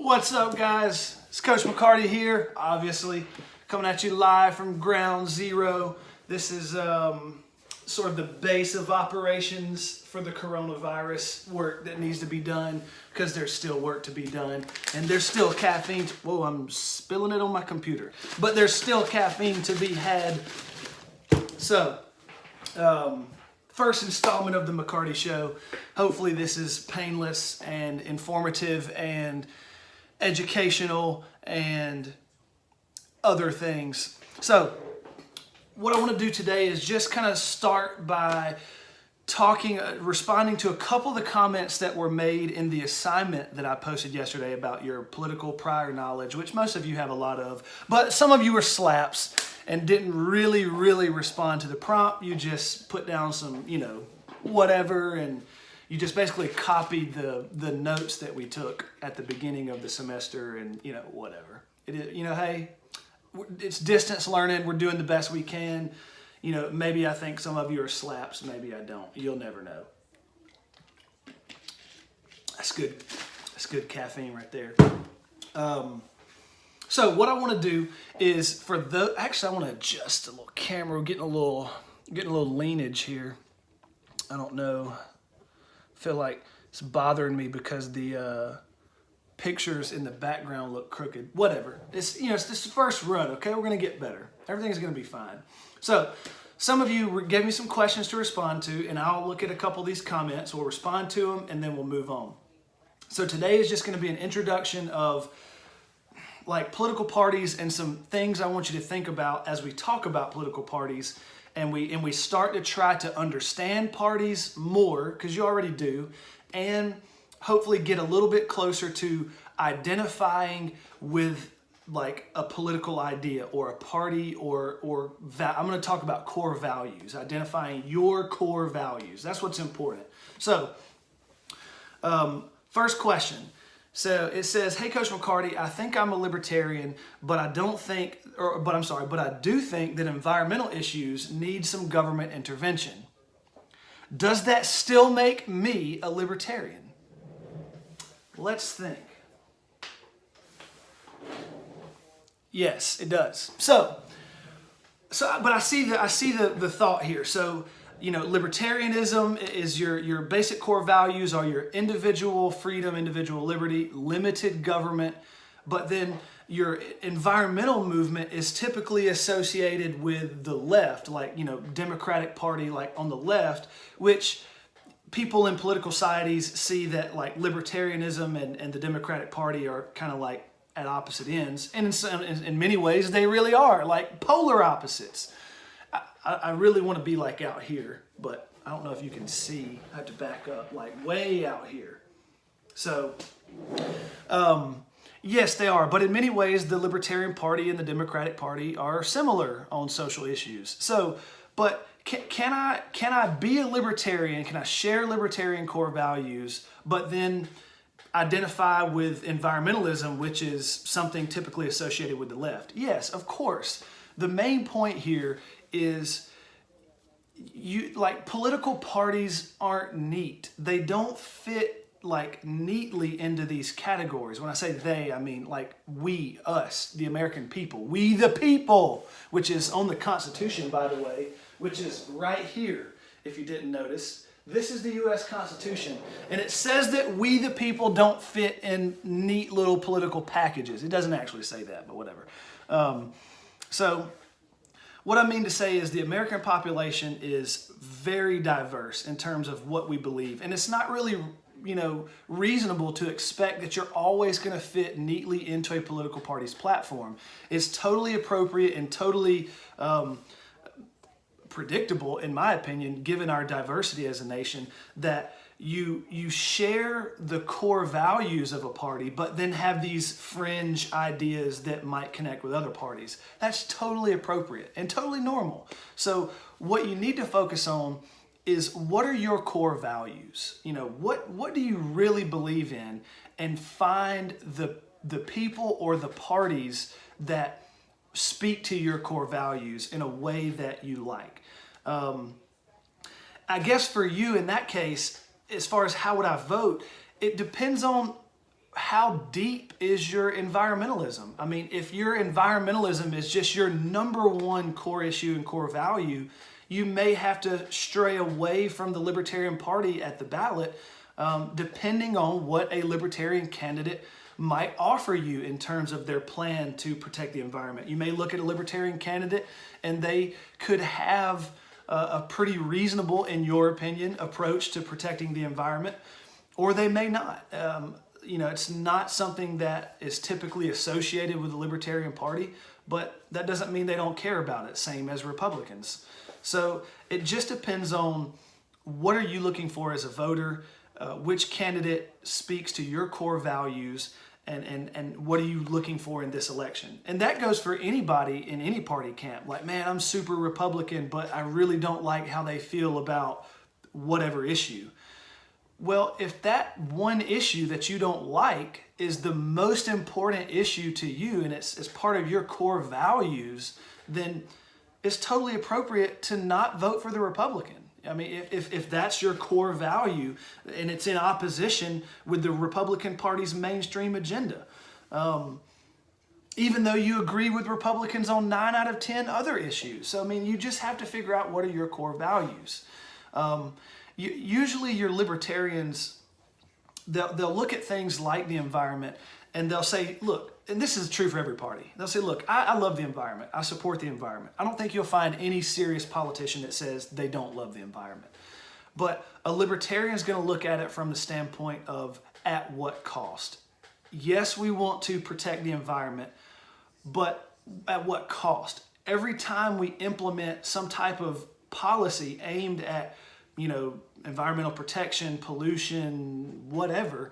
What's up, guys? It's Coach McCarty here, obviously, coming at you live from ground zero. This is sort of the base of operations for the coronavirus work that needs to be done, because there's still work to be done, and there's still caffeine. Whoa, I'm spilling it on my computer. But there's still caffeine to be had. So, first installment of the McCarty Show. Hopefully this is painless and informative and educational and other things. So what I want to do today is just kind of start by responding to a couple of the comments that were made in the assignment that I posted yesterday about your political prior knowledge, which most of you have a lot of, but some of you were slaps and didn't really respond to the prompt. You just put down some, whatever, and you just basically copied the notes that we took at the beginning of the semester, and whatever. It is, hey, it's distance learning. We're doing the best we can. Maybe I think some of you are slaps, maybe I don't. You'll never know. That's good. That's good caffeine right there. So what I want to do is actually I want to adjust a little camera. We're getting a little leanage here. I don't know. I feel like it's bothering me because the pictures in the background look crooked. Whatever. It's it's this first run. Okay, we're gonna get better. Everything's gonna be fine. So some of you gave me some questions to respond to, and I'll look at a couple of these comments. We'll respond to them, and then we'll move on. So today is just going to be an introduction of political parties and some things I want you to think about as we talk about political parties, and we start to try to understand parties more, because you already do, and hopefully get a little bit closer to identifying with a political idea or a party or I'm going to talk about core values, identifying your core values. That's what's important. So, first question. So it says, "Hey, Coach McCarty, I think I'm a libertarian, but I do think that environmental issues need some government intervention. Does that still make me a libertarian?" Let's think. Yes, it does. But I see the thought here. So, libertarianism is your basic core values are your individual freedom, individual liberty, limited government. But then your environmental movement is typically associated with the left, Democratic Party, on the left, which people in political societies see that libertarianism and the Democratic Party are kind of at opposite ends, and in many ways they really are polar opposites. I really want to be out here, but I don't know if you can see. I have to back up way out here. So yes, they are, but in many ways the Libertarian Party and the Democratic Party are similar on social issues. So, but can I be a libertarian? Can I share libertarian core values, but then identify with environmentalism, which is something typically associated with the left? Yes, of course. The main point here is political parties aren't neat. They don't fit neatly into these categories. When I say they, I mean we, us, the American people. We the people, which is on the Constitution, by the way, which is right here, if you didn't notice. This is the U.S. Constitution, and it says that we the people don't fit in neat little political packages. It doesn't actually say that, but whatever. So what I mean to say is the American population is very diverse in terms of what we believe, and it's not really reasonable to expect that you're always going to fit neatly into a political party's platform. It's totally appropriate and totally predictable, in my opinion, given our diversity as a nation, that you share the core values of a party, but then have these fringe ideas that might connect with other parties. That's totally appropriate and totally normal. So what you need to focus on is, what are your core values? What do you really believe in, and find the people or the parties that speak to your core values in a way that you like. I guess for you in that case, as far as how would I vote, it depends on how deep is your environmentalism? I mean, if your environmentalism is just your number one core issue and core value, you may have to stray away from the Libertarian Party at the ballot, depending on what a Libertarian candidate might offer you in terms of their plan to protect the environment. You may look at a Libertarian candidate and they could have a pretty reasonable, in your opinion, approach to protecting the environment, or they may not. It's not something that is typically associated with the Libertarian Party, but that doesn't mean they don't care about it, same as Republicans. So it just depends on what are you looking for as a voter, which candidate speaks to your core values, and what are you looking for in this election? And that goes for anybody in any party camp. Like, man, I'm super Republican, but I really don't like how they feel about whatever issue. Well, if that one issue that you don't like is the most important issue to you and it's part of your core values, then it's totally appropriate to not vote for the Republican. I mean, if that's your core value and it's in opposition with the Republican Party's mainstream agenda, even though you agree with Republicans on 9 out of 10 other issues. So, I mean, you just have to figure out what are your core values. Usually your libertarians, they'll look at things like the environment and they'll say, look, and this is true for every party. They'll say, look, I love the environment. I support the environment. I don't think you'll find any serious politician that says they don't love the environment. But a libertarian is going to look at it from the standpoint of at what cost. Yes, we want to protect the environment, but at what cost? Every time we implement some type of policy aimed at, environmental protection, pollution, whatever,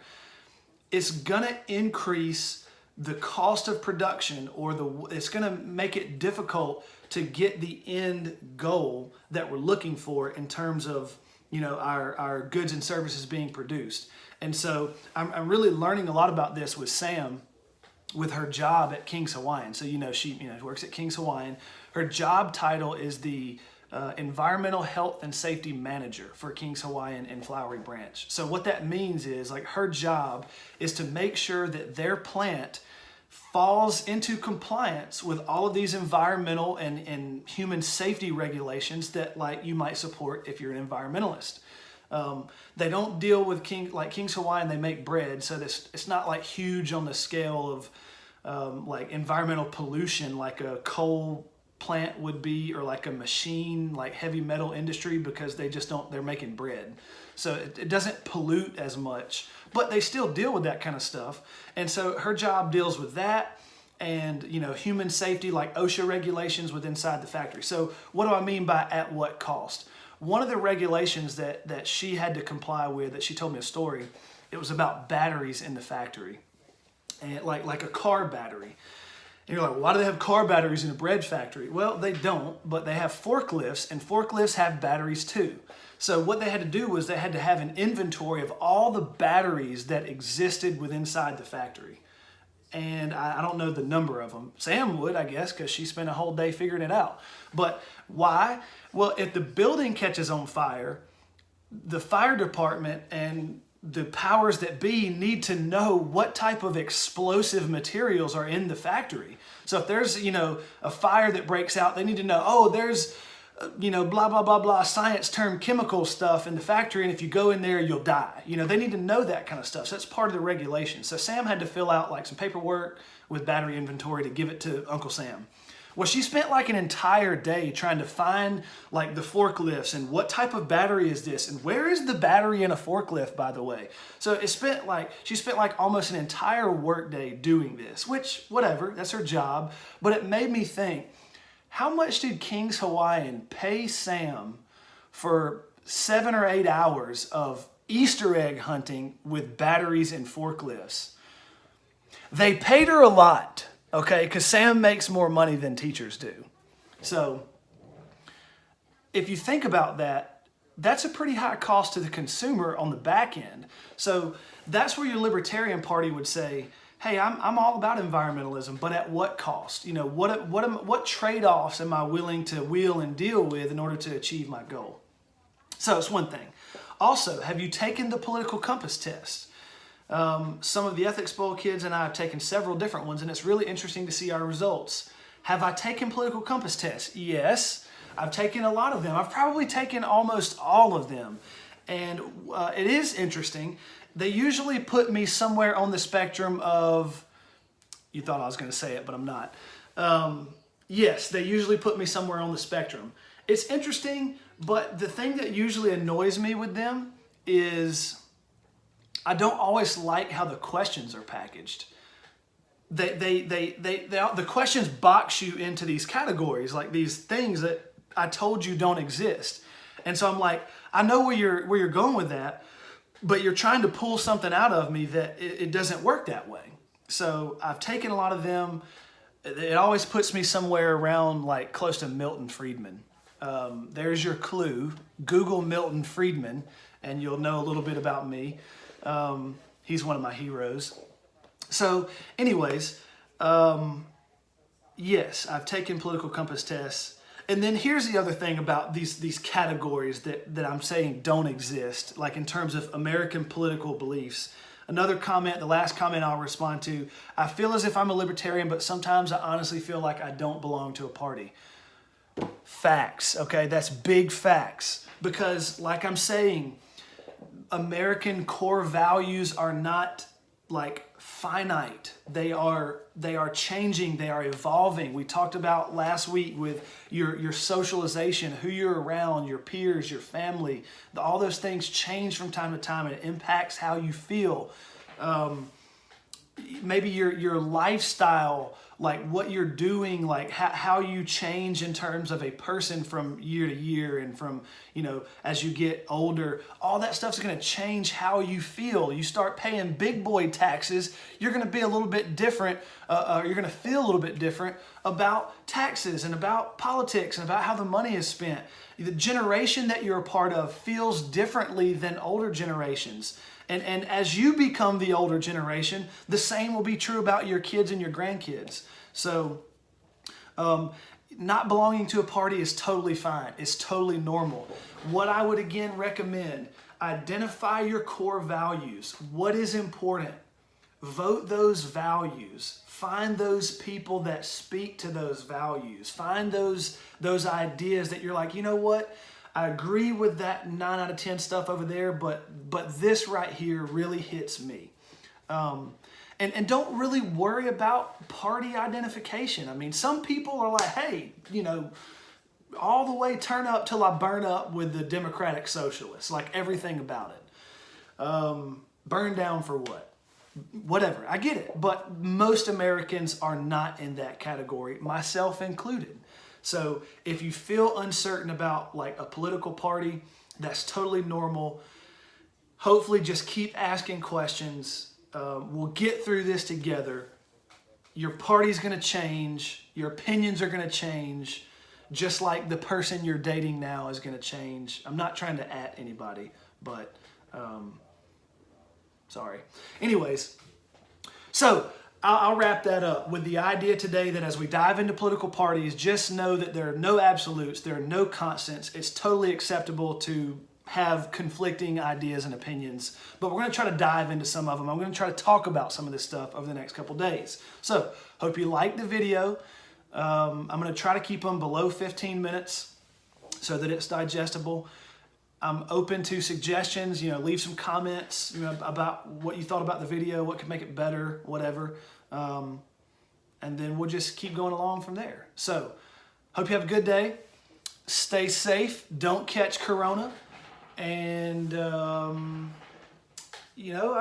it's going to increase the cost of production, or it's going to make it difficult to get the end goal that we're looking for in terms of our goods and services being produced. And so I'm really learning a lot about this with Sam, with her job at King's Hawaiian. So she works at King's Hawaiian. Her job title is the Environmental Health and Safety Manager for King's Hawaiian and Flowery Branch. So what that means is, like, her job is to make sure that their plant falls into compliance with all of these environmental and human safety regulations that, like, you might support if you're an environmentalist. They don't deal with King's Hawaiian. They make bread, so it's not like huge on the scale of like environmental pollution like a coal plant would be, or like a machine like heavy metal industry, because they're making bread. So it doesn't pollute as much, but they still deal with that kind of stuff. And so her job deals with that and, human safety, like OSHA regulations with inside the factory. So what do I mean by at what cost? One of the regulations that she had to comply with, that she told me a story, it was about batteries in the factory, and like a car battery. And you're like, why do they have car batteries in a bread factory? Well, they don't, but they have forklifts, and forklifts have batteries too. So what they had to do was they had to have an inventory of all the batteries that existed within inside the factory. And I don't know the number of them. Sam would, I guess, because she spent a whole day figuring it out. But why? Well, if the building catches on fire, the fire department and the powers that be need to know what type of explosive materials are in the factory. So if there's, a fire that breaks out, they need to know, there's, blah, blah, blah, blah, science term chemical stuff in the factory, and if you go in there, you'll die. They need to know that kind of stuff. So that's part of the regulation. So Sam had to fill out like some paperwork with battery inventory to give it to Uncle Sam. Well, she spent like an entire day trying to find like the forklifts and what type of battery is this and where is the battery in a forklift, by the way. So she spent like almost an entire workday doing this, which whatever, that's her job. But it made me think, how much did King's Hawaiian pay Sam for 7 or 8 hours of Easter egg hunting with batteries and forklifts? They paid her a lot. Okay, because Sam makes more money than teachers do. So if you think about that, that's a pretty high cost to the consumer on the back end. So that's where your Libertarian Party would say, hey, I'm all about environmentalism, but at what cost? What trade-offs am I willing to wheel and deal with in order to achieve my goal? So it's one thing. Also, have you taken the political compass test? Some of the Ethics Bowl kids and I have taken several different ones, and it's really interesting to see our results. Have I taken political compass tests? Yes, I've taken a lot of them. I've probably taken almost all of them. And it is interesting. They usually put me somewhere on the spectrum of, you thought I was going to say it, but I'm not. Yes, they usually put me somewhere on the spectrum. It's interesting, but the thing that usually annoys me with them is I don't always like how the questions are packaged. The questions box you into these categories, like these things that I told you don't exist. And so I'm like, I know where you're going with that, but you're trying to pull something out of me that it doesn't work that way. So I've taken a lot of them. It always puts me somewhere around like close to Milton Friedman. There's your clue. Google Milton Friedman and you'll know a little bit about me. He's one of my heroes. So anyways, yes, I've taken political compass tests. And then here's the other thing about these categories that I'm saying don't exist, like in terms of American political beliefs. Another comment, the last comment I'll respond to, I feel as if I'm a libertarian, but sometimes I honestly feel like I don't belong to a party. Facts, okay? That's big facts. Because like I'm saying, American core values are not like finite. They are changing, they are evolving. We talked about last week with your socialization, who you're around, your peers, your family. All those things change from time to time and it impacts how you feel. Maybe your lifestyle, like what you're doing, like how you change in terms of a person from year to year and from, as you get older, all that stuff's going to change how you feel. You start paying big boy taxes, you're going to be a little bit different. You're going to feel a little bit different about taxes and about politics and about how the money is spent. The generation that you're a part of feels differently than older generations. And as you become the older generation, the same will be true about your kids and your grandkids. So not belonging to a party is totally fine. It's totally normal. What I would again recommend, identify your core values. What is important? Vote those values. Find those people that speak to those values. Find those ideas that you're like, you know what? I agree with that 9 out of 10 stuff over there, but this right here really hits me. And don't really worry about party identification. I mean, some people are like, hey, all the way turn up till I burn up with the Democratic Socialists, like everything about it. Burn down for what? Whatever, I get it. But most Americans are not in that category, myself included. So if you feel uncertain about like a political party, that's totally normal. Hopefully just keep asking questions. We'll get through this together. Your party's going to change. Your opinions are going to change. Just like the person you're dating now is going to change. I'm not trying to at anybody, but sorry. Anyways, so I'll wrap that up with the idea today that as we dive into political parties, just know that there are no absolutes, there are no constants. It's totally acceptable to have conflicting ideas and opinions, but we're going to try to dive into some of them. I'm going to try to talk about some of this stuff over the next couple days. So, hope you liked the video. I'm going to try to keep them below 15 minutes so that it's digestible. I'm open to suggestions, leave some comments, about what you thought about the video, what could make it better, whatever. And then we'll just keep going along from there. So, hope you have a good day. Stay safe. Don't catch Corona. And, I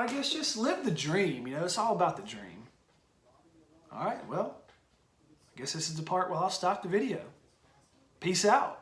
guess just live the dream. It's all about the dream. All right, well, I guess this is the part where I'll stop the video. Peace out.